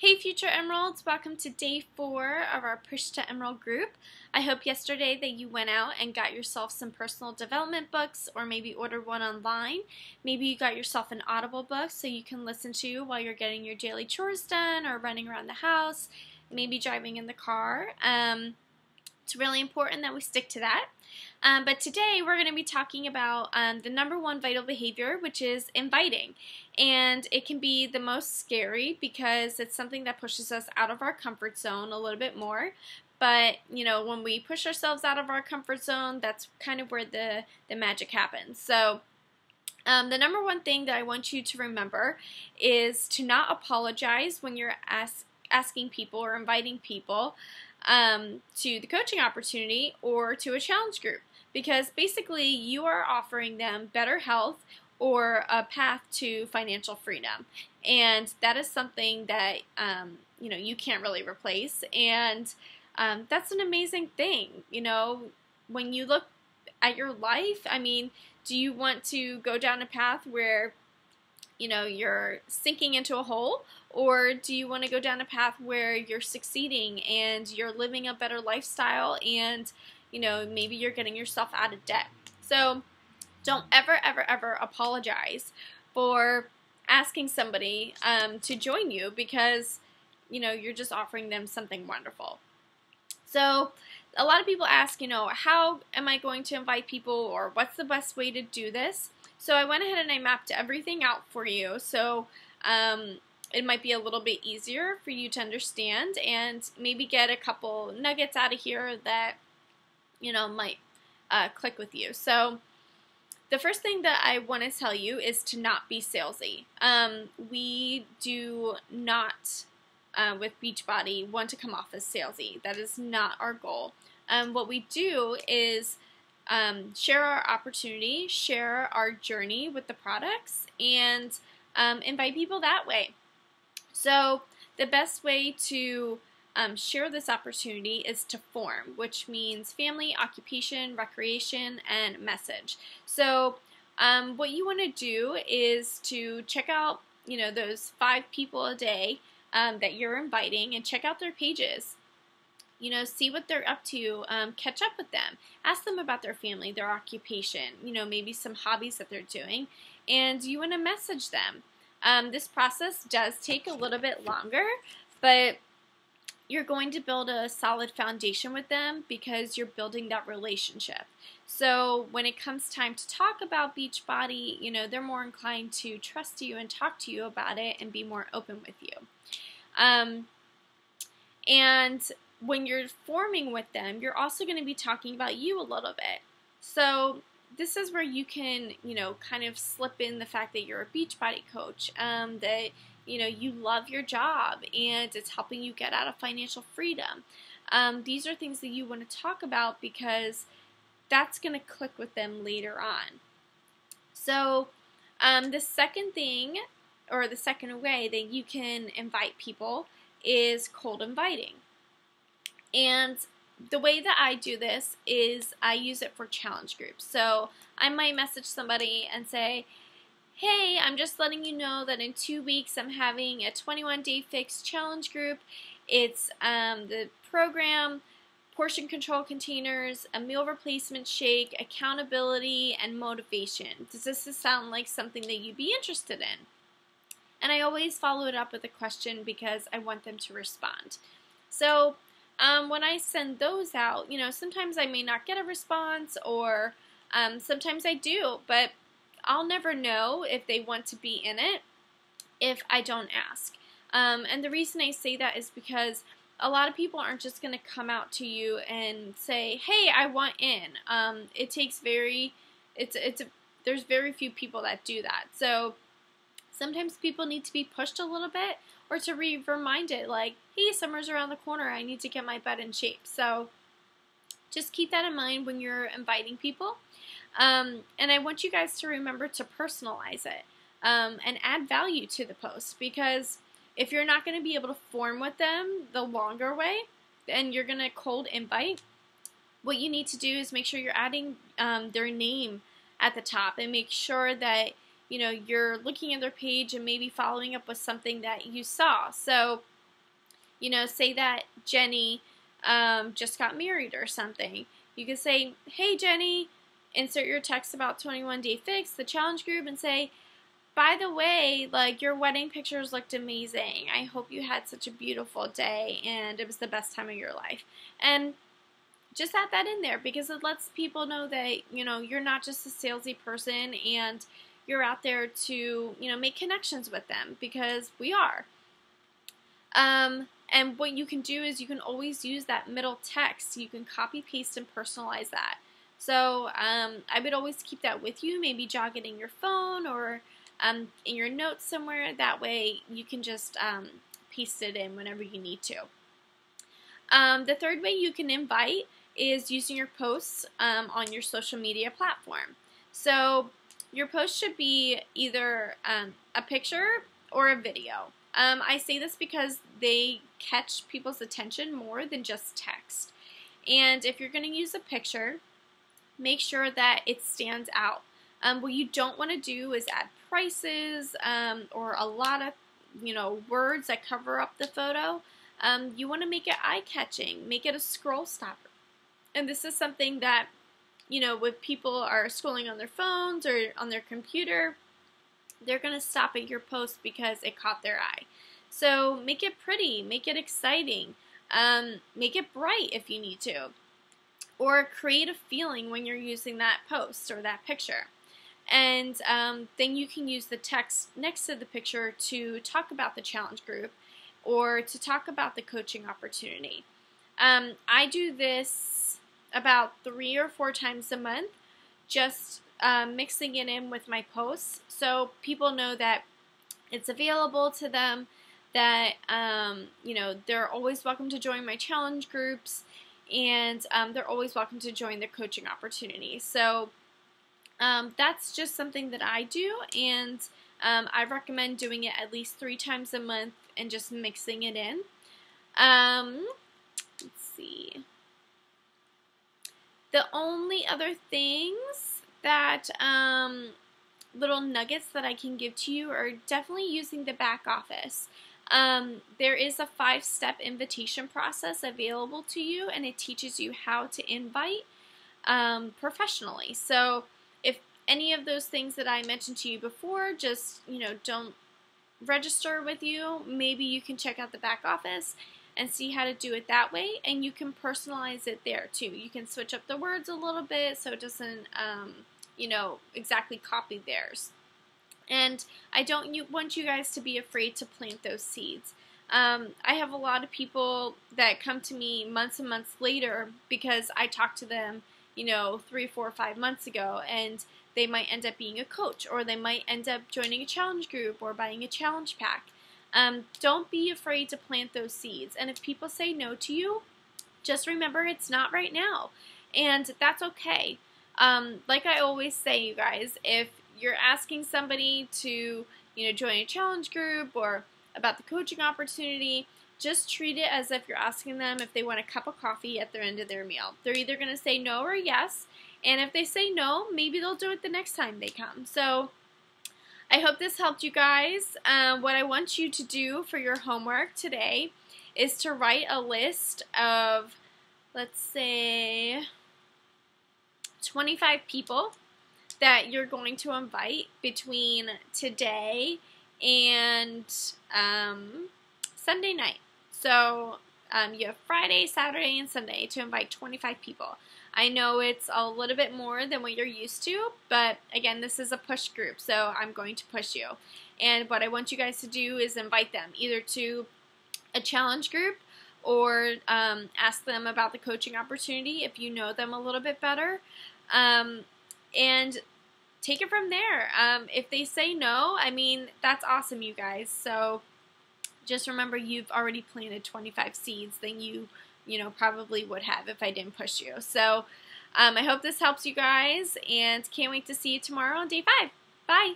Hey Future Emeralds, welcome to day 4 of our Push to Emerald group. I hope yesterday that you went out and got yourself some personal development books or maybe ordered one online. Maybe you got yourself an Audible book so you can listen to while you're getting your daily chores done or running around the house, maybe driving in the car. It's really important that we stick to that. But today we're going to be talking about the number one vital behavior, which is inviting. And it can be the most scary because it's something that pushes us out of our comfort zone a little bit more. But, you know, when we push ourselves out of our comfort zone, that's kind of where the magic happens. So the number one thing that I want you to remember is to not apologize when you're asking people or inviting people to the coaching opportunity or to a challenge group, because basically you are offering them better health or a path to financial freedom, and that is something that you know, you can't really replace, and that's an amazing thing. You know, when you look at your life, I mean, do you want to go down a path where, you know, you're sinking into a hole, or do you want to go down a path where you're succeeding and you're living a better lifestyle and, you know, maybe you're getting yourself out of debt? So don't ever, ever, ever apologize for asking somebody to join you, because, you know, you're just offering them something wonderful. So a lot of people ask, you know, how am I going to invite people, or what's the best way to do this? So I went ahead and I mapped everything out for you, so it might be a little bit easier for you to understand and maybe get a couple nuggets out of here that, you know, might click with you. So the first thing that I want to tell you is to not be salesy. We do not, with Beachbody, want to come off as salesy. That is not our goal. What we do is share our opportunity, share our journey with the products, and invite people that way. So the best way to share this opportunity is to form, which means family, occupation, recreation, and message. So what you want to do is to check out, you know, those 5 people a day that you're inviting, and check out their pages. You know, see what they're up to, catch up with them, ask them about their family, their occupation, you know, maybe some hobbies that they're doing, and you want to message them. This process does take a little bit longer, but you're going to build a solid foundation with them because you're building that relationship. So when it comes time to talk about Beachbody, you know, they're more inclined to trust you and talk to you about it and be more open with you. And when you're forming with them, you're also going to be talking about you a little bit. So this is where you can, you know, kind of slip in the fact that you're a Beachbody coach, that, you know, you love your job and it's helping you get out of financial freedom. These are things that you want to talk about because that's going to click with them later on. So the second thing, or the second way that you can invite people, is cold inviting. And the way that I do this is I use it for challenge groups. So I might message somebody and say, hey, I'm just letting you know that in 2 weeks I'm having a 21-day fix challenge group. It's the program, portion control containers, a meal replacement shake, accountability, and motivation. Does this sound like something that you'd be interested in? And I always follow it up with a question because I want them to respond. So when I send those out, you know, sometimes I may not get a response, or sometimes I do, but I'll never know if they want to be in it if I don't ask. And the reason I say that is because a lot of people aren't just going to come out to you and say, hey, I want in. It takes there's very few people that do that. So sometimes people need to be pushed a little bit, or to be reminded, like, hey, summer's around the corner, I need to get my butt in shape. So just keep that in mind when you're inviting people. And I want you guys to remember to personalize it and add value to the post, because if you're not going to be able to form with them the longer way, and you're going to cold invite, what you need to do is make sure you're adding their name at the top, and make sure that, you know, you're looking at their page and maybe following up with something that you saw. So You know, say that Jenny just got married or something. You could say, hey Jenny, insert your text about 21 Day Fix, the challenge group, and say, by the way, like, your wedding pictures looked amazing. I hope you had such a beautiful day and it was the best time of your life. And just add that in there because it lets people know that, you know, you're not just a salesy person and you're out there to, you know, make connections with them, because we are. And what you can do is you can always use that middle text. You can copy, paste, and personalize that. So I would always keep that with you. Maybe jog it in your phone or in your notes somewhere. That way you can just paste it in whenever you need to. The third way you can invite is using your posts on your social media platform. So your post should be either a picture or a video. I say this because they catch people's attention more than just text. And if you're going to use a picture, make sure that it stands out. What you don't want to do is add prices or a lot of, you know, words that cover up the photo. You want to make it eye-catching, make it a scroll stopper. And this is something that, you know, when people are scrolling on their phones or on their computer, they're going to stop at your post because it caught their eye. So make it pretty, make it exciting, make it bright if you need to, or create a feeling when you're using that post or that picture. And then you can use the text next to the picture to talk about the challenge group or to talk about the coaching opportunity. I do this about 3 or 4 times a month, just mixing it in with my posts so people know that it's available to them, that you know, they're always welcome to join my challenge groups, and they're always welcome to join the coaching opportunity. So that's just something that I do, and I recommend doing it at least 3 times a month and just mixing it in. Let's see. The only other things that little nuggets that I can give to you are definitely using the back office. There is a 5-step invitation process available to you, and it teaches you how to invite professionally. So if any of those things that I mentioned to you before just, you know, don't register with you, maybe you can check out the back office and see how to do it that way, and you can personalize it there too. You can switch up the words a little bit so it doesn't you know, exactly copy theirs. And I don't want you guys to be afraid to plant those seeds. I have a lot of people that come to me months and months later because I talked to them, you know, 3, 4, 5 months ago, and they might end up being a coach, or they might end up joining a challenge group or buying a challenge pack. Don't be afraid to plant those seeds. And if people say no to you, just remember it's not right now. And that's okay. Like I always say, you guys, if you're asking somebody to, you know, join a challenge group or about the coaching opportunity, just treat it as if you're asking them if they want a cup of coffee at the end of their meal. They're either going to say no or yes. And if they say no, maybe they'll do it the next time they come. So I hope this helped you guys. What I want you to do for your homework today is to write a list of, let's say, 25 people that you're going to invite between today and Sunday night. So you have Friday, Saturday, and Sunday to invite 25 people. I know it's a little bit more than what you're used to, but again, this is a push group, so I'm going to push you. And what I want you guys to do is invite them either to a challenge group or ask them about the coaching opportunity if you know them a little bit better. And take it from there. If they say no, I mean, that's awesome, you guys. So just remember, you've already planted 25 seeds than you know, probably would have if I didn't push you. So I hope this helps you guys, and can't wait to see you tomorrow on day 5. Bye.